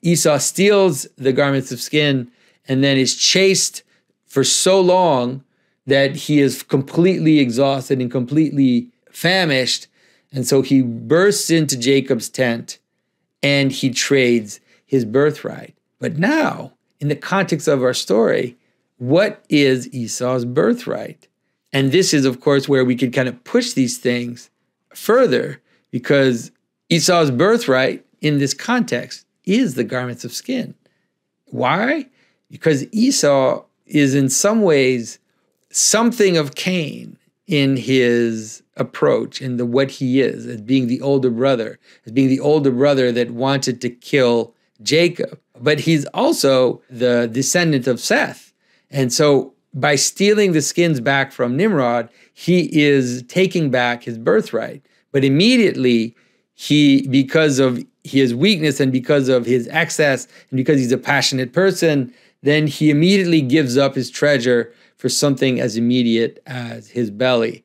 Esau steals the garments of skin and then is chased for so long that he is completely exhausted and completely famished. And so he bursts into Jacob's tent and he trades his birthright. But now, in the context of our story, what is Esau's birthright? And this is, of course, where we could kind of push these things further, because Esau's birthright in this context is the garments of skin. Why? Because Esau is in some ways something of Cain in his approach, in what he is, as being the older brother, that wanted to kill Jacob. But he's also the descendant of Seth. And so by stealing the skins back from Nimrod, he is taking back his birthright. But immediately, because of his weakness and because of his excess and because he's a passionate person, then he immediately gives up his treasure for something as immediate as his belly.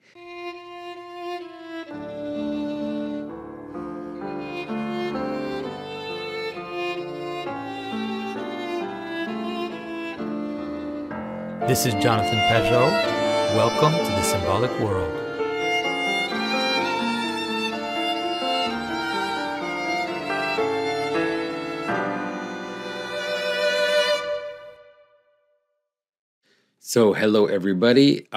This is Jonathan Pajot. Welcome to the Symbolic World. So hello, everybody.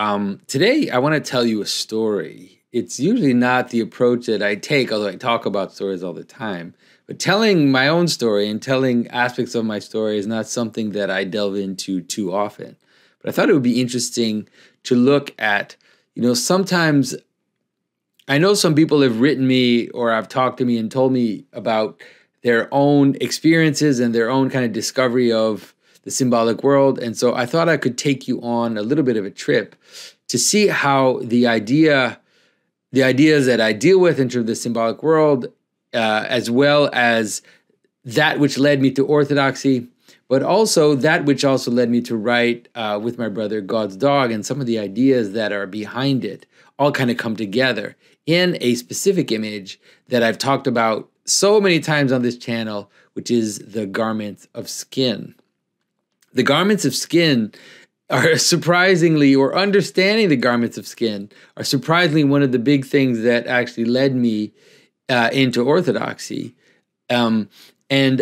Today, I want to tell you a story. It's usually not the approach that I take, although I talk about stories all the time. But telling my own story and telling aspects of my story is not something that I delve into too often. But I thought it would be interesting to look at, sometimes I know some people have written me or have talked to me and told me about their own experiences and their own kind of discovery of the symbolic world. And so I thought I could take you on a little bit of a trip to see how the ideas that I deal with in terms of the symbolic world, as well as that which led me to Orthodoxy, but also that which also led me to write with my brother GodsDog, and some of the ideas that are behind it all kind of come together in a specific image that I've talked about so many times on this channel, which is the garments of skin. The garments of skin are surprisingly, or understanding the garments of skin, are surprisingly one of the big things that actually led me into Orthodoxy. And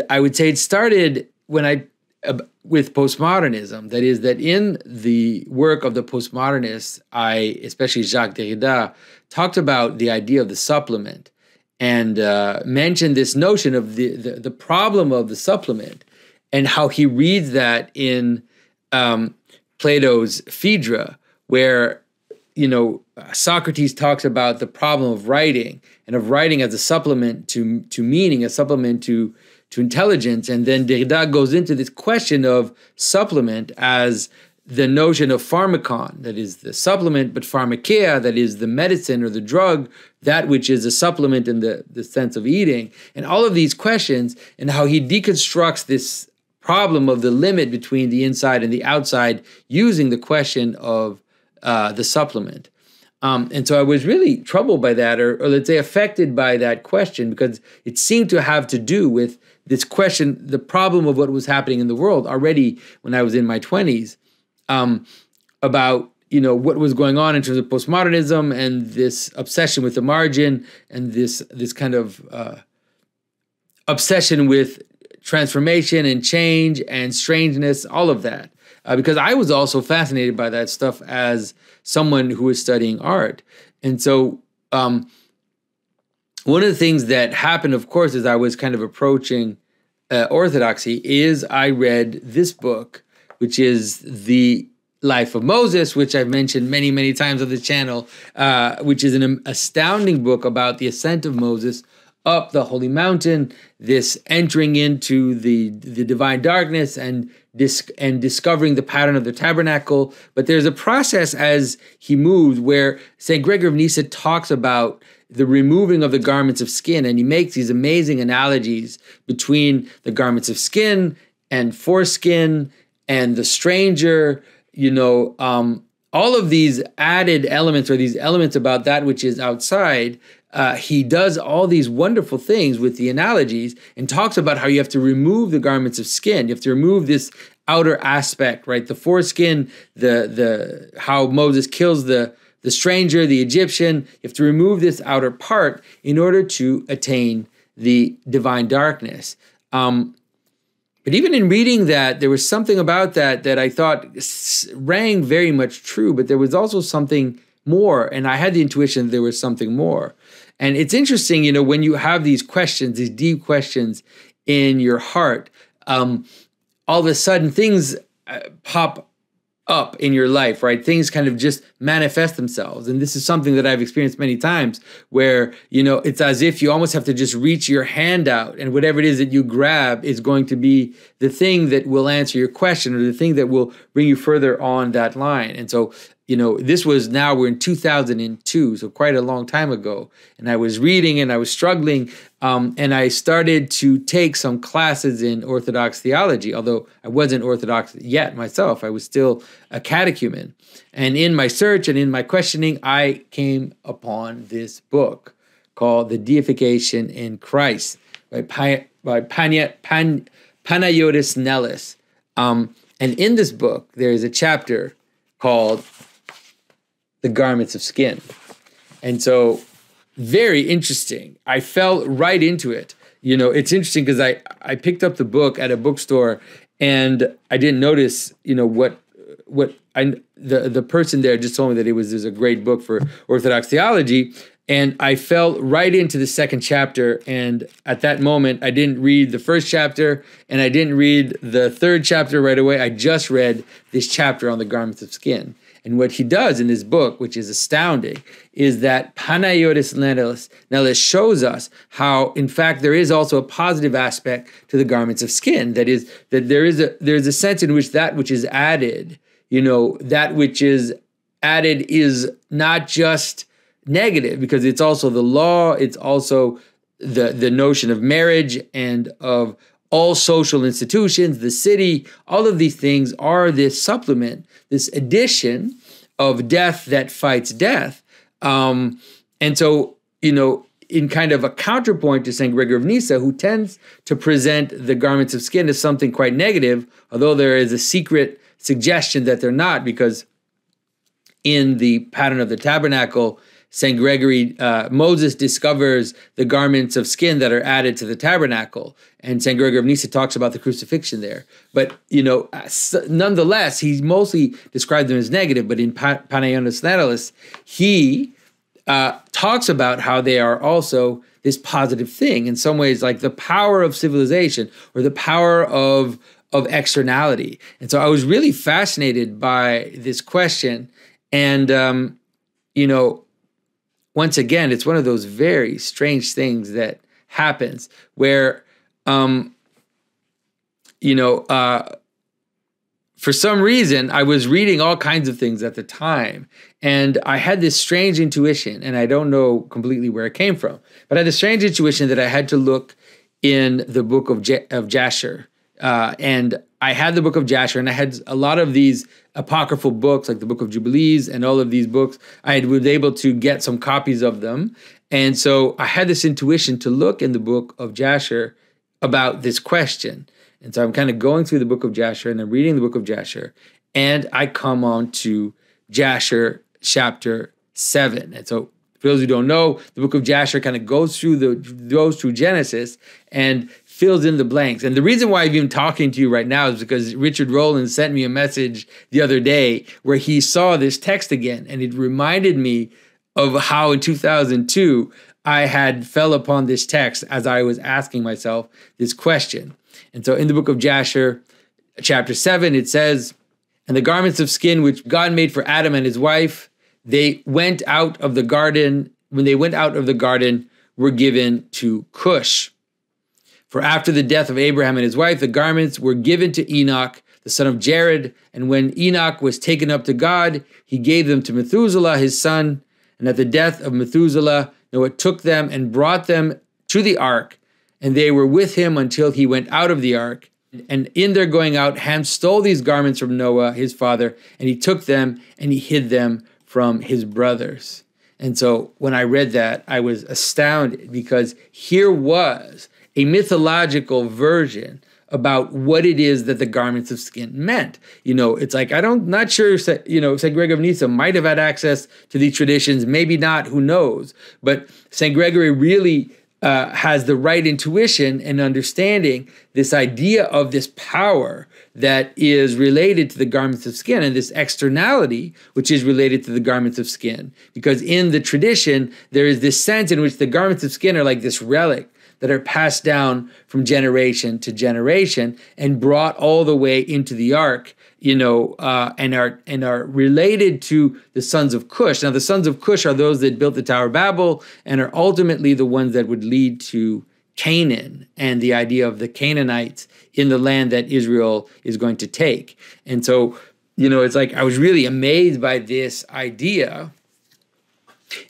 I would say it started with postmodernism. That is, that in the work of the postmodernists, especially Jacques Derrida, talked about the idea of the supplement and mentioned this notion of the problem of the supplement, and how he reads that in Plato's Phaedra, where Socrates talks about the problem of writing, and of writing as a supplement to meaning, a supplement to intelligence. And then Derrida goes into this question of supplement as the notion of pharmakon, that is the supplement, but pharmakeia, that is the medicine or the drug, that which is a supplement in the sense of eating. And all of these questions, and how he deconstructs this problem of the limit between the inside and the outside using the question of the supplement. And so I was really troubled by that, or let's say affected by that question, because it seemed to have to do with this question, the problem of what was happening in the world already when I was in my 20s, about what was going on in terms of postmodernism and this obsession with the margin and this kind of obsession with transformation and change and strangeness, all of that. Because I was also fascinated by that stuff as someone who was studying art. And so one of the things that happened, of course, as I was kind of approaching Orthodoxy, is I read this book, which is The Life of Moses, which I've mentioned many, many times on the channel, which is an astounding book about the ascent of Moses up the holy mountain, this entering into the divine darkness and discovering the pattern of the tabernacle. But there's a process as he moves where St. Gregory of Nyssa talks about the removing of the garments of skin, and he makes these amazing analogies between the garments of skin and foreskin and the stranger, all of these added elements, or these elements about that which is outside, he does all these wonderful things with the analogies and talks about how you have to remove the garments of skin. You have to remove this outer aspect, right? The foreskin, the how Moses kills the stranger, the Egyptian. You have to remove this outer part in order to attain the divine darkness. But even in reading that, there was something about that I thought rang very much true, but there was also something more, and I had the intuition that there was something more. And it's interesting, when you have these questions, these deep questions in your heart, all of a sudden things pop up in your life, right? Things kind of just manifest themselves. And this is something that I've experienced many times where, it's as if you almost have to just reach your hand out, and whatever it is that you grab is going to be the thing that will answer your question, or the thing that will bring you further on that line. And so, we're in 2002, so quite a long time ago. And I was reading and I was struggling, and I started to take some classes in Orthodox theology, although I wasn't Orthodox yet myself. I was still a catechumen. And in my search and in my questioning, I came upon this book called The Deification in Christ by Panayotis Nellis. And in this book, there is a chapter called The Garments of Skin. And so, very interesting. I fell right into it. It's interesting because I picked up the book at a bookstore, and I didn't notice, the person there just told me that it was a great book for Orthodox theology. And I fell right into the second chapter. And at that moment, I didn't read the first chapter, and I didn't read the third chapter right away. I just read this chapter on the garments of skin. And what he does in this book, which is astounding, is that Panayotis Nellis shows us how, in fact, there is also a positive aspect to the garments of skin. That is, that there's a sense in which that which is added, that which is added is not just negative, because it's also the law, it's also the notion of marriage and of all social institutions, the city. All of these things are this supplement, this addition of death that fights death. And so, in kind of a counterpoint to St. Gregory of Nyssa, who tends to present the garments of skin as something quite negative, although there is a secret suggestion that they're not, because in the pattern of the tabernacle, St. Gregory, Moses discovers the garments of skin that are added to the tabernacle. And St. Gregory of Nyssa talks about the crucifixion there. But, nonetheless, he mostly described them as negative. But in Panayotis Nellis, he talks about how they are also this positive thing. In some ways, like the power of civilization or the power of externality. And so I was really fascinated by this question. And, once again, it's one of those very strange things that happens where, for some reason, I was reading all kinds of things at the time, and I had this strange intuition, and I don't know completely where it came from, but I had this strange intuition that I had to look in the Book of Jasher. And I had the Book of Jasher, and I had a lot of these apocryphal books, like the Book of Jubilees and all of these books. I was able to get some copies of them. And so I had this intuition to look in the Book of Jasher about this question. And so I'm kind of going through the Book of Jasher, and I'm reading the Book of Jasher, and I come on to Jasher chapter 7. And so for those who don't know, the Book of Jasher kind of goes through Genesis and fills in the blanks. And the reason why I'm even talking to you right now is because Richard Rowland sent me a message the other day where he saw this text again, and it reminded me of how in 2002 I had fell upon this text as I was asking myself this question. And so in the Book of Jasher, chapter 7, it says, "And the garments of skin which God made for Adam and his wife, they went out of the garden. When they went out of the garden, were given to Cush. For after the death of Abraham and his wife, the garments were given to Enoch, the son of Jared. And when Enoch was taken up to God, he gave them to Methuselah, his son. And at the death of Methuselah, Noah took them and brought them to the ark. And they were with him until he went out of the ark. And in their going out, Ham stole these garments from Noah, his father, and he took them and he hid them from his brothers." And so when I read that, I was astounded, because here was a mythological version about what it is that the garments of skin meant. It's like, not sure, St. Gregory of Nyssa might have had access to these traditions, maybe not, who knows. But St. Gregory really has the right intuition and understanding this idea of this power that is related to the garments of skin, and this externality which is related to the garments of skin. Because in the tradition, there is this sense in which the garments of skin are like this relic that are passed down from generation to generation and brought all the way into the ark, and are related to the sons of Cush. Now, the sons of Cush are those that built the Tower of Babel and are ultimately the ones that would lead to Canaan and the idea of the Canaanites in the land that Israel is going to take. And so, it's like I was really amazed by this idea.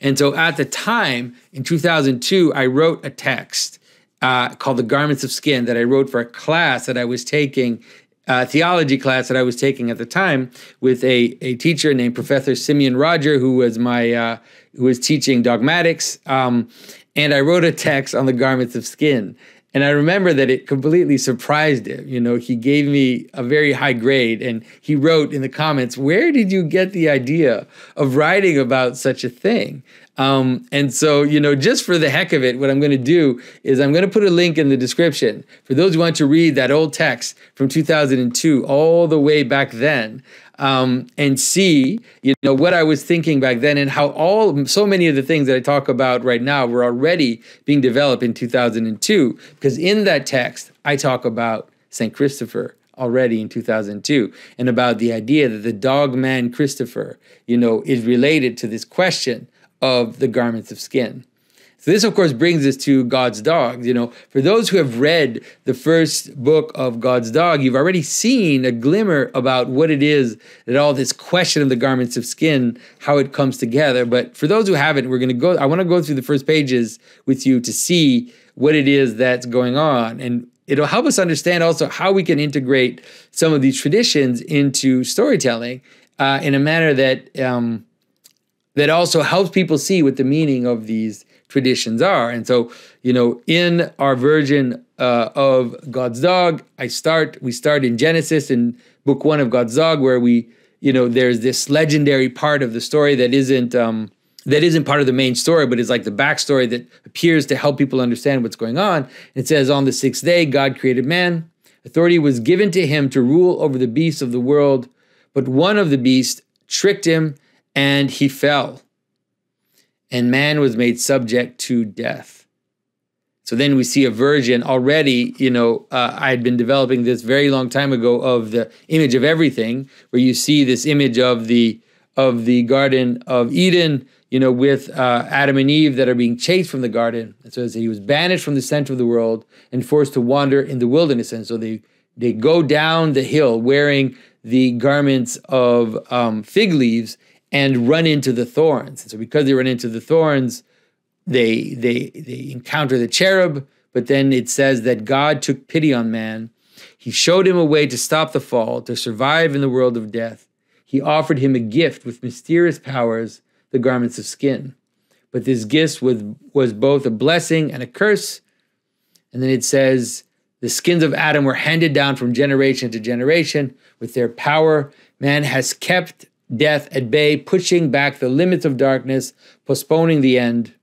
And so at the time, in 2002, I wrote a text called The Garments of Skin that I wrote for a class that I was taking, theology class that I was taking at the time, with a teacher named Professor Simeon Roger, who was who was teaching dogmatics. And I wrote a text on the garments of skin. And I remember that it completely surprised him. He gave me a very high grade, and he wrote in the comments, "Where did you get the idea of writing about such a thing?" And so, just for the heck of it, what I'm going to do is I'm going to put a link in the description for those who want to read that old text from 2002 all the way back then, and see, what I was thinking back then, and how so many of the things that I talk about right now were already being developed in 2002. Because in that text, I talk about St. Christopher already in 2002, and about the idea that the dog man Christopher, is related to this question of the garments of skin. So this, of course, brings us to God's Dog. For those who have read the first book of God's Dog, you've already seen a glimmer about what it is that all this question of the garments of skin, how it comes together. But for those who haven't, I want to go through the first pages with you to see what it is that's going on. And it'll help us understand also how we can integrate some of these traditions into storytelling in a manner that also helps people see what the meaning of these traditions are. And so, in our version of God's Dog, we start in Genesis, in book 1 of God's Dog, where there's this legendary part of the story that isn't part of the main story, but is like the backstory that appears to help people understand what's going on. It says, on the 6th day, God created man. Authority was given to him to rule over the beasts of the world, but one of the beasts tricked him, and he fell. And man was made subject to death. So then we see a version already, I had been developing this very long time ago of the image of everything, where you see this image of the Garden of Eden, with Adam and Eve that are being chased from the garden. And so it says he was banished from the center of the world and forced to wander in the wilderness. And so they go down the hill wearing the garments of fig leaves and run into the thorns. And so because they run into the thorns, they encounter the cherub, but then it says that God took pity on man. He showed him a way to stop the fall, to survive in the world of death. He offered him a gift with mysterious powers, the garments of skin. But this gift was both a blessing and a curse. And then it says, the skins of Adam were handed down from generation to generation. With their power, man has kept death at bay, pushing back the limits of darkness, postponing the end.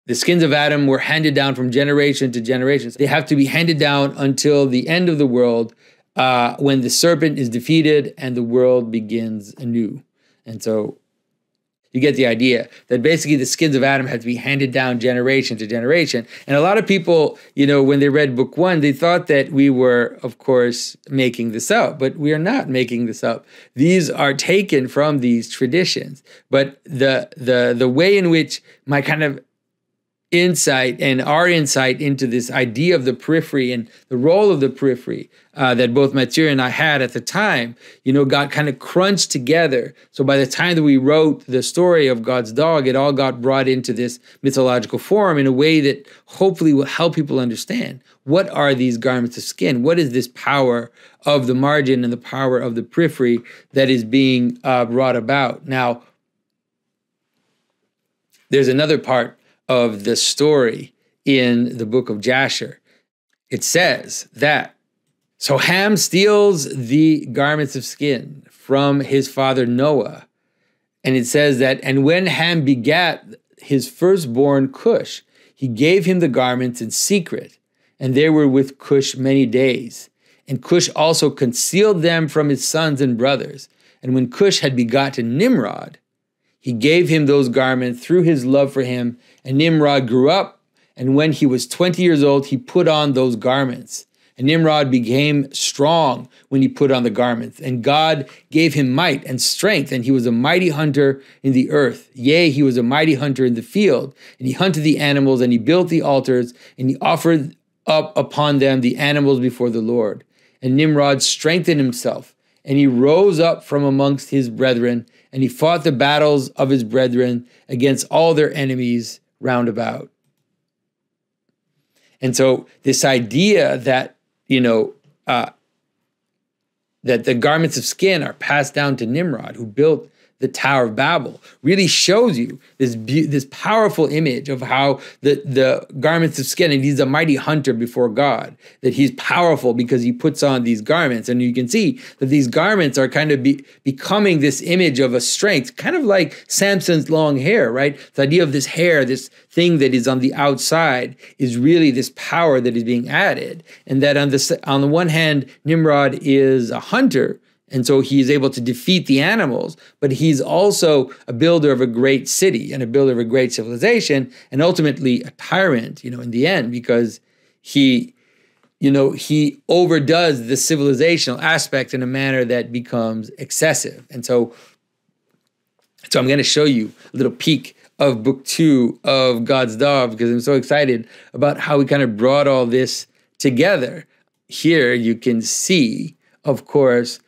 The skins of Adam were handed down from generation to generation. They have to be handed down until the end of the world, when the serpent is defeated and the world begins anew. And so you get the idea that basically the skins of Adam had to be handed down generation to generation. And a lot of people, when they read book 1, they thought that we were, of course, making this up, but we are not making this up. These are taken from these traditions. But the way in which my kind of insight and our insight into this idea of the periphery and the role of the periphery that both Mathieu and I had at the time, got kind of crunched together. So by the time that we wrote the story of God's Dog, it all got brought into this mythological form in a way that hopefully will help people understand what are these garments of skin? What is this power of the margin and the power of the periphery that is being brought about? Now, there's another part of the story in the book of Jasher. It says that, so Ham steals the garments of skin from his father Noah. And it says that, and when Ham begat his firstborn Cush, he gave him the garments in secret, and they were with Cush many days. And Cush also concealed them from his sons and brothers. And when Cush had begotten Nimrod, he gave him those garments through his love for him. And Nimrod grew up, and when he was 20 years old, he put on those garments. And Nimrod became strong when he put on the garments. And God gave him might and strength, and he was a mighty hunter in the earth. Yea, he was a mighty hunter in the field. And he hunted the animals, and he built the altars, and he offered up upon them the animals before the Lord. And Nimrod strengthened himself, and he rose up from amongst his brethren, and he fought the battles of his brethren against all their enemies round about. And so this idea that, that the garments of skin are passed down to Nimrod, who built the Tower of Babel, really shows you this powerful image of how the garments of skin, and he's a mighty hunter before God, that he's powerful because he puts on these garments. And you can see that these garments are kind of becoming this image of a strength, kind of like Samson's long hair, right? The idea of this hair, this thing that is on the outside, is really this power that is being added. And that on the one hand, Nimrod is a hunter, and so he is able to defeat the animals, but he's also a builder of a great city and a builder of a great civilization, and ultimately a tyrant, in the end, because he overdoes the civilizational aspect in a manner that becomes excessive. And so I'm going to show you a little peek of book 2 of God's Dog, because I'm so excited about how we kind of brought all this together. Here you can see, of course,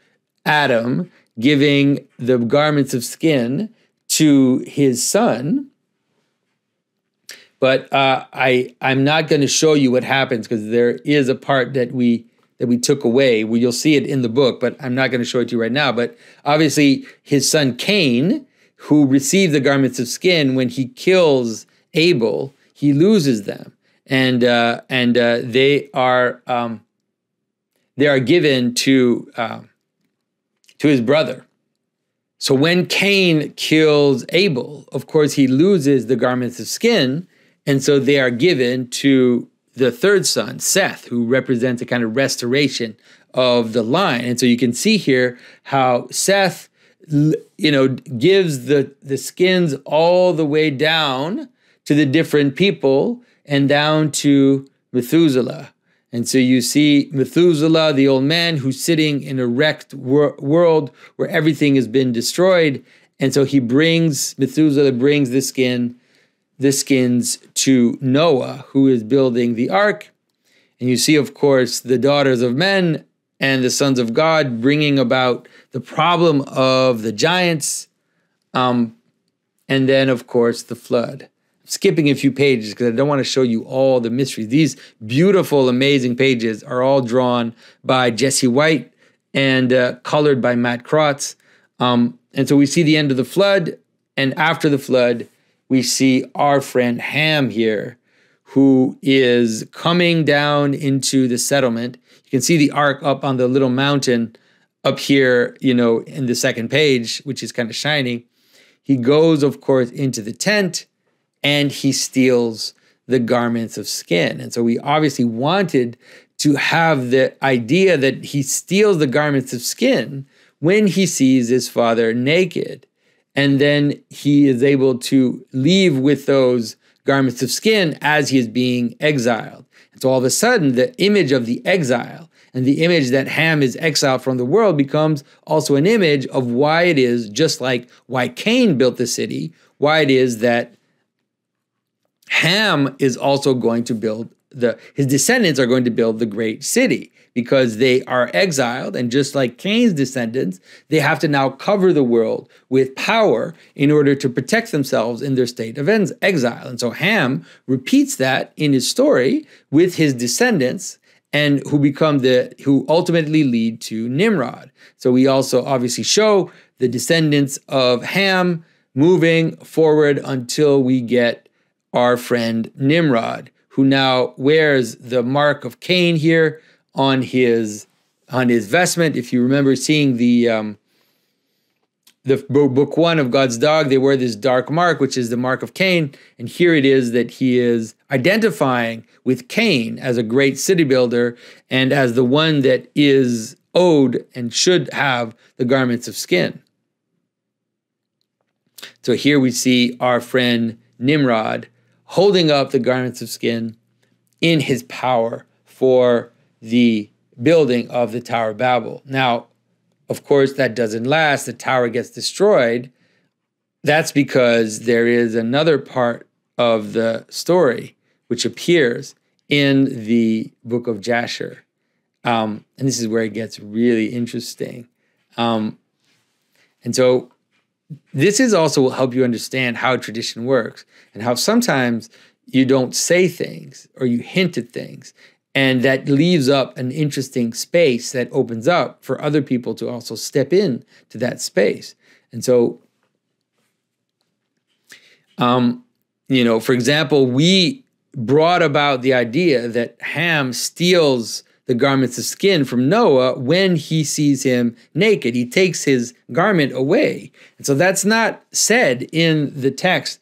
Adam giving the garments of skin to his son. But I'm not going to show you what happens, because there is a part that we took away. You'll see it in the book, but I'm not going to show it to you right now. But obviously his son Cain, who received the garments of skin, when he kills Abel, he loses them. And they are given to his brother. So when Cain kills Abel, of course, he loses the garments of skin, and so they are given to the third son, Seth, who represents a kind of restoration of the line. And so you can see here how Seth, gives the skins all the way down to the different people and down to Methuselah. And so you see Methuselah, the old man, who's sitting in a wrecked world where everything has been destroyed. And so Methuselah brings the skins to Noah, who is building the ark. And you see, of course, the daughters of men and the sons of God bringing about the problem of the giants. And then, of course, the flood. Skipping a few pages because I don't want to show you all the mysteries. These beautiful, amazing pages are all drawn by Jesse White and colored by Matt Krotz. And so we see the end of the flood, and after the flood, we see our friend Ham here, who is coming down into the settlement. You can see the ark up on the little mountain up here, in the second page, which is kind of shiny. He goes, of course, into the tent, and he steals the garments of skin. And so we obviously wanted to have the idea that he steals the garments of skin when he sees his father naked. And then he is able to leave with those garments of skin as he is being exiled. And so all of a sudden, the image of the exile and the image that Ham is exiled from the world becomes also an image of why it is, just like why Cain built the city, why it is that Ham is also going to build his descendants are going to build the great city, because they are exiled, and just like Cain's descendants, they have to now cover the world with power in order to protect themselves in their state of exile. And so Ham repeats that in his story with his descendants, and who ultimately lead to Nimrod. So we also obviously show the descendants of Ham moving forward until we get our friend Nimrod, who now wears the mark of Cain here on his vestment. If you remember seeing the book 1 of God's Dog, they wear this dark mark, which is the mark of Cain. And here it is that he is identifying with Cain as a great city builder and as the one that is owed and should have the garments of skin. So here we see our friend Nimrod holding up the garments of skin in his power for the building of the Tower of Babel. Now, of course, that doesn't last. The tower gets destroyed. That's because there is another part of the story which appears in the Book of Jasher. And this is where it gets really interesting. And so this is also will help you understand how tradition works and how sometimes you don't say things or you hint at things. And that leaves up an interesting space that opens up for other people to also step in to that space. And so, for example, we brought about the idea that Ham steals the garments of skin from Noah when he sees him naked. He takes his garment away. And so that's not said in the text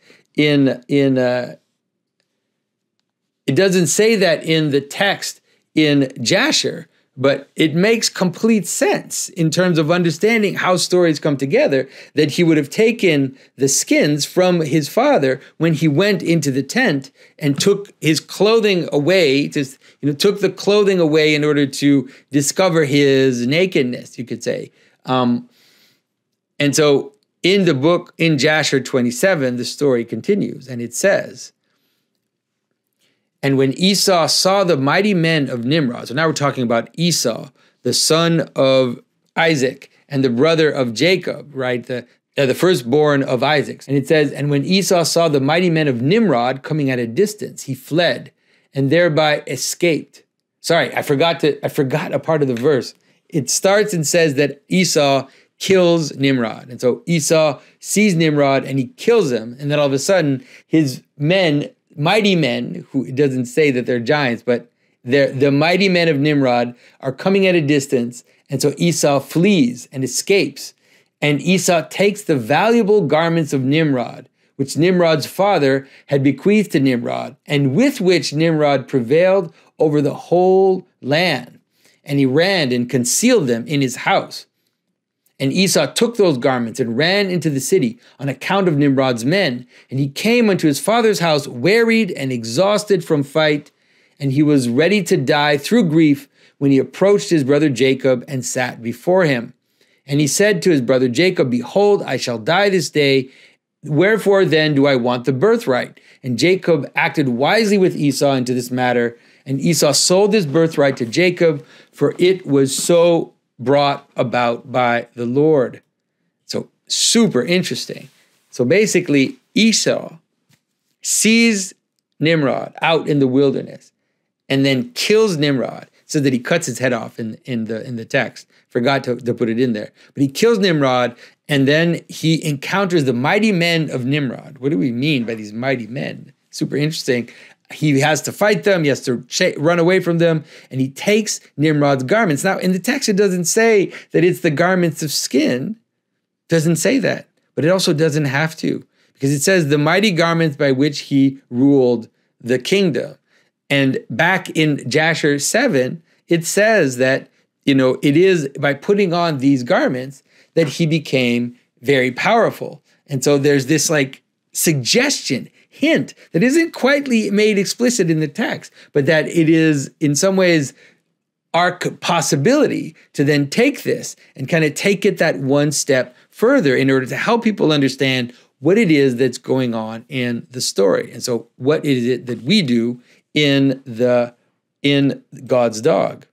it doesn't say that in the text in Jasher, but it makes complete sense in terms of understanding how stories come together, that he would have taken the skins from his father when he went into the tent and took his clothing away, took the clothing away in order to discover his nakedness, you could say. And so in the book, in Jasher 27, the story continues, and it says, "And when Esau saw the mighty men of Nimrod," so now we're talking about Esau, the son of Isaac and the brother of Jacob, right? The firstborn of Isaac. And it says, "And when Esau saw the mighty men of Nimrod coming at a distance, he fled and thereby escaped." Sorry, I forgot a part of the verse. It starts and says that Esau kills Nimrod. And so Esau sees Nimrod and he kills him. And then all of a sudden, his men, mighty men, who it doesn't say that they're giants, but the mighty men of Nimrod are coming at a distance. And so Esau flees and escapes. And Esau takes the valuable garments of Nimrod, which Nimrod's father had bequeathed to Nimrod, and with which Nimrod prevailed over the whole land. And he ran and concealed them in his house. And Esau took those garments and ran into the city on account of Nimrod's men. And he came unto his father's house wearied and exhausted from fight. And he was ready to die through grief when he approached his brother Jacob and sat before him. And he said to his brother Jacob, "Behold, I shall die this day. Wherefore then do I want the birthright?" And Jacob acted wisely with Esau into this matter. And Esau sold his birthright to Jacob, for it was so brought about by the Lord. So super interesting. So basically, Esau sees Nimrod out in the wilderness and then kills Nimrod, so that he cuts his head off in the text. Forgot to put it in there. But he kills Nimrod, and then he encounters the mighty men of Nimrod. What do we mean by these mighty men? Super interesting. He has to fight them. He has to run away from them. And he takes Nimrod's garments. Now, in the text, it doesn't say that it's the garments of skin. It doesn't say that. But it also doesn't have to. Because it says the mighty garments by which he ruled the kingdom. And back in Jasher 7, it says that, it is by putting on these garments that he became very powerful. And so there's this suggestion, hint, that isn't quite made explicit in the text, but that it is in some ways our possibility to then take this and kind of take it that one step further in order to help people understand what it is that's going on in the story. And so what is it that we do in God's Dog?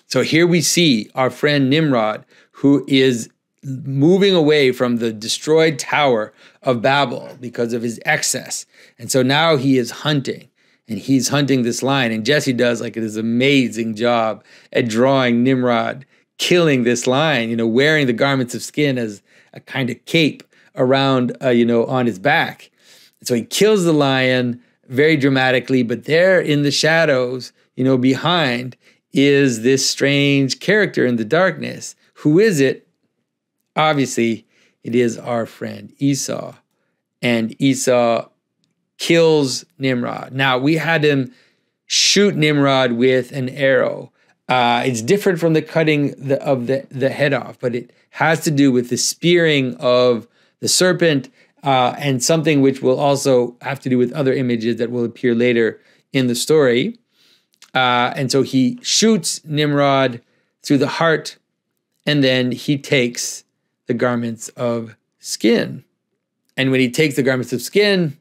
So here we see our friend Nimrod, who is moving away from the destroyed Tower of Babel because of his excess. And so now he is hunting, and he's hunting this lion. And Jesse does this amazing job at drawing Nimrod killing this lion, wearing the garments of skin as a kind of cape around, on his back. So he kills the lion very dramatically, but there in the shadows, behind is this strange character in the darkness. Who is it? Obviously, it is our friend Esau. And Esau kills Nimrod. Now, we had him shoot Nimrod with an arrow. It's different from the cutting of the head off, but it has to do with the spearing of the serpent and something which will also have to do with other images that will appear later in the story. And so he shoots Nimrod through the heart, and then he takes the garments of skin. And when he takes the garments of skin,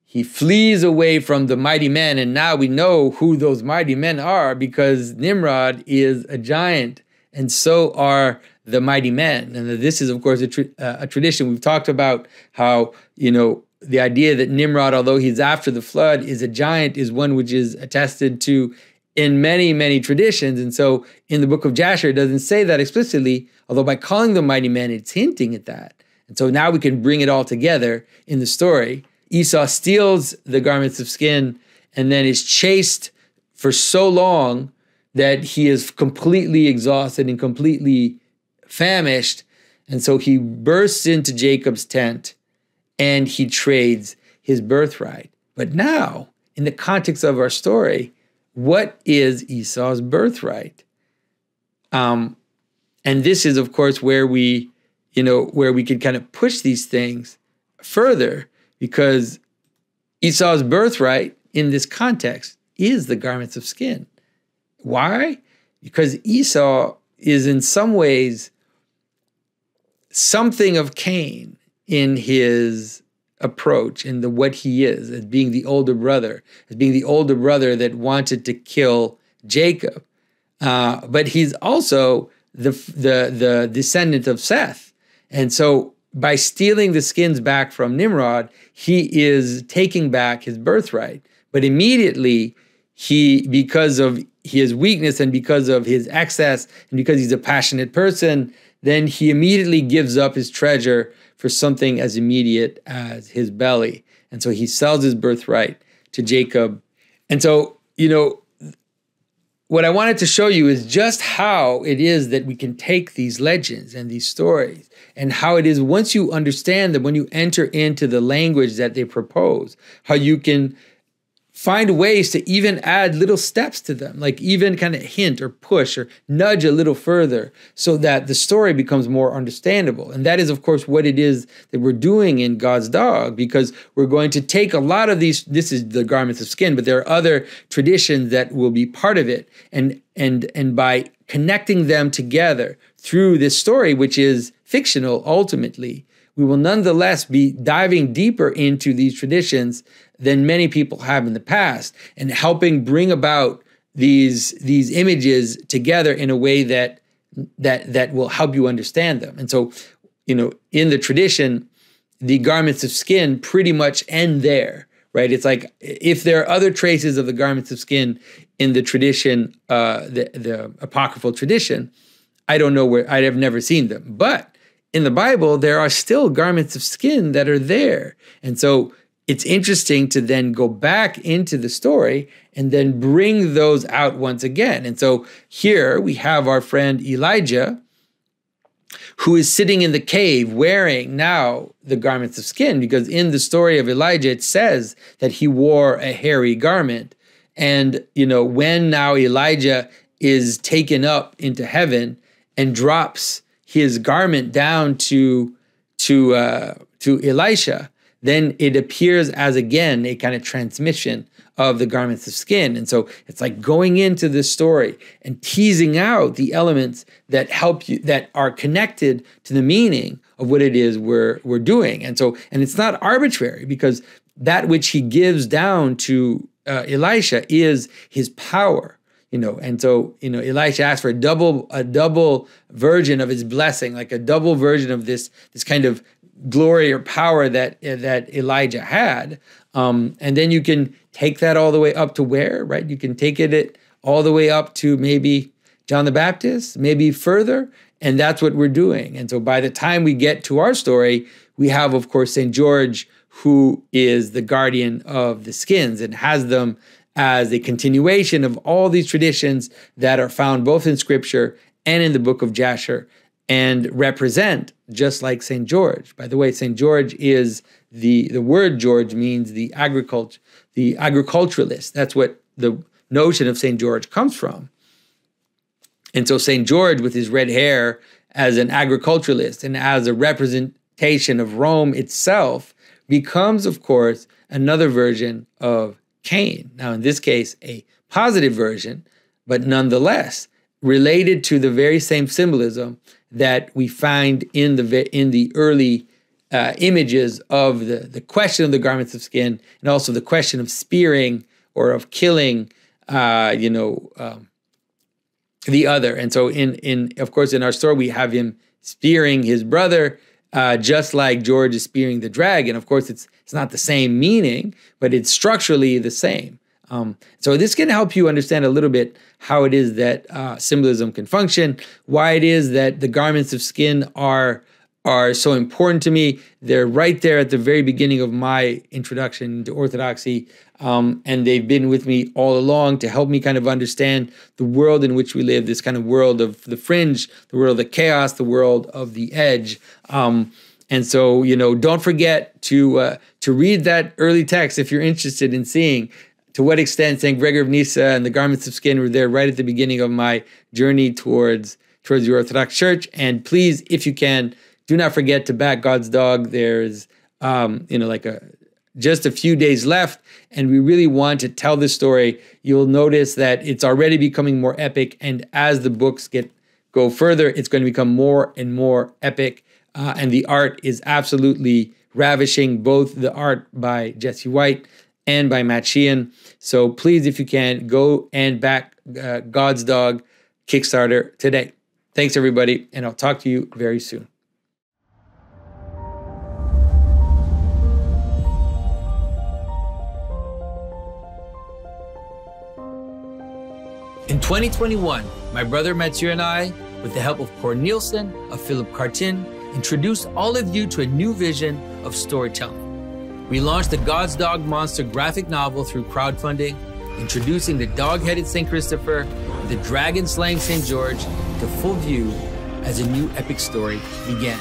he flees away from the mighty men. And now we know who those mighty men are, because Nimrod is a giant, and so are the mighty men. And this is, of course, a tradition. We've talked about how, the idea that Nimrod, although he's after the flood, is a giant, is one which is attested to in many, many traditions. And so in the Book of Jasher, it doesn't say that explicitly, although by calling them mighty men, it's hinting at that. And so now we can bring it all together in the story. Esau steals the garments of skin and then is chased for so long that he is completely exhausted and completely famished. And so he bursts into Jacob's tent and he trades his birthright. But now, in the context of our story, what is Esau's birthright? And this is, of course, where we could kind of push these things further, because Esau's birthright in this context is the garments of skin. Why? Because Esau is in some ways something of Cain in his approach, in what he is, as being the older brother, that wanted to kill Jacob. But he's also the descendant of Seth. And so by stealing the skins back from Nimrod, he is taking back his birthright. But immediately, because of his weakness and because of his excess and because he's a passionate person, then he immediately gives up his treasure for something as immediate as his belly. And so he sells his birthright to Jacob. And so, what I wanted to show you is just how it is that we can take these legends and these stories, and how it is, once you understand them, when you enter into the language that they propose, how you can find ways to even add little steps to them, like even kind of hint or push or nudge a little further so that the story becomes more understandable. And that is, of course, what it is that we're doing in God's Dog, because we're going to take a lot of these, this is the garments of skin, but there are other traditions that will be part of it. And by connecting them together through this story, which is fictional ultimately, we will nonetheless be diving deeper into these traditions than many people have in the past, and helping bring about these images together in a way that will help you understand them. And so, in the tradition, the garments of skin pretty much end there, right? It's like, if there are other traces of the garments of skin in the tradition, the apocryphal tradition, I don't know where, I have never seen them. But in the Bible, there are still garments of skin that are there. And so it's interesting to then go back into the story and then bring those out once again. And so here we have our friend Elijah, who is sitting in the cave wearing now the garments of skin, because in the story of Elijah, it says that he wore a hairy garment. And, when now Elijah is taken up into heaven and drops his garment down to Elisha, then it appears as, again, a kind of transmission of the garments of skin. And so it's like going into this story and teasing out the elements that help you, that are connected to the meaning of what it is we're doing. And it's not arbitrary, because that which he gives down to Elisha is his power. And so, Elisha asked for a double version of his blessing, like a double version of this kind of glory or power that Elijah had. And then you can take that all the way up to where, right? You can take it all the way up to maybe John the Baptist, maybe further. And that's what we're doing. And so by the time we get to our story, we have, of course, St. George, who is the guardian of the skins and has them as a continuation of all these traditions that are found both in Scripture and in the Book of Jasher, and represent just like St. George. By the way, St. George is the word George means the agriculturalist. That's what the notion of St. George comes from. And so St. George, with his red hair, as an agriculturalist and as a representation of Rome itself, becomes, of course, another version of Cain. Now, in this case, a positive version, but nonetheless related to the very same symbolism that we find in the early images of the question of the garments of skin, and also the question of spearing or of killing, the other. And so of course, in our story, we have him spearing his brother, just like George is spearing the dragon. Of course, it's not the same meaning, but it's structurally the same. So this can help you understand a little bit how it is that symbolism can function, why it is that the garments of skin are so important to me. They're right there at the very beginning of my introduction to Orthodoxy, and they've been with me all along to help me kind of understand the world in which we live, this kind of world of the fringe, the world of the chaos, the world of the edge. And so, don't forget to read that early text if you're interested in seeing to what extent St. Gregory of Nyssa and the garments of skin were there right at the beginning of my journey towards the Orthodox Church. And please, if you can, do not forget to back GodsDog. There's, just a few days left, and we really want to tell this story. You'll notice that it's already becoming more epic, and as the books go further, it's going to become more and more epic. And the art is absolutely ravishing, both the art by Jesse White and by Matt Sheehan. So please, if you can, go and back GodsDog Kickstarter today. Thanks, everybody, and I'll talk to you very soon. In 2021, my brother Mathieu and I, with the help of Cor Nielsen, of Philip Cartin, introduced all of you to a new vision of storytelling. We launched the GodsDog Monster graphic novel through crowdfunding, introducing the dog-headed St. Christopher and the dragon-slaying St. George to full view as a new epic story began.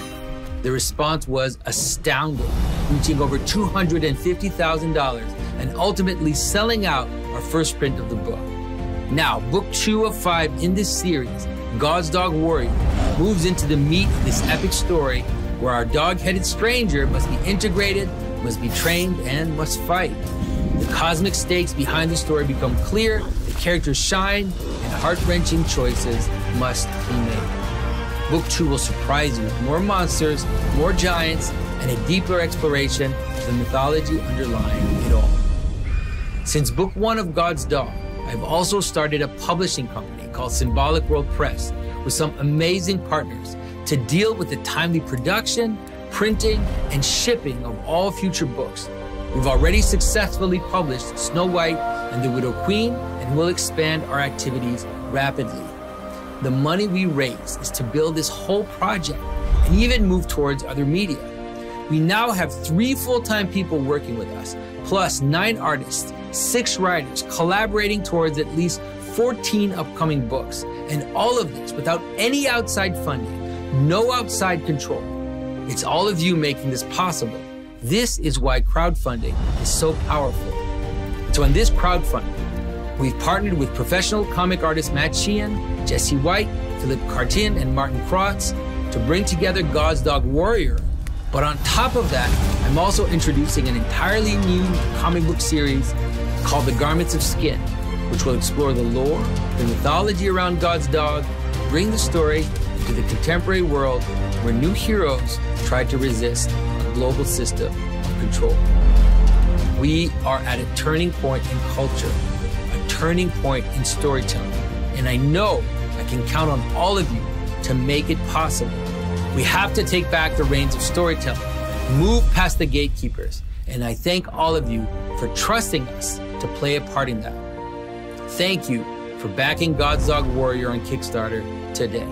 The response was astounding, reaching over $250,000 and ultimately selling out our first print of the book. Now, book 2 of 5 in this series, GodsDog Warrior, moves into the meat of this epic story where our dog-headed stranger must be integrated, must be trained, and must fight. The cosmic stakes behind the story become clear, the characters shine, and heart-wrenching choices must be made. Book 2 will surprise you with more monsters, more giants, and a deeper exploration of the mythology underlying it all. Since book 1 of GodsDog, I've also started a publishing company called Symbolic World Press with some amazing partners to deal with the timely production, printing, and shipping of all future books. We've already successfully published Snow White and the Widow Queen, and will expand our activities rapidly. The money we raise is to build this whole project and even move towards other media. We now have 3 full-time people working with us, plus 9 artists, 6 writers collaborating towards at least 14 upcoming books, and all of this without any outside funding, no outside control. It's all of you making this possible. This is why crowdfunding is so powerful. And so in this crowdfunding, we've partnered with professional comic artist Matt Sheehan, Jesse White, Philip Cartin, and Martin Krotz to bring together GodsDog Warrior. But on top of that, I'm also introducing an entirely new comic book series called The Garments of Skin, which will explore the lore, the mythology around GodsDog, bring the story into the contemporary world where new heroes try to resist a global system of control. We are at a turning point in culture, a turning point in storytelling, and I know I can count on all of you to make it possible. We have to take back the reins of storytelling, move past the gatekeepers, and I thank all of you for trusting us to play a part in that. Thank you for backing GodsDog Warrior on Kickstarter today.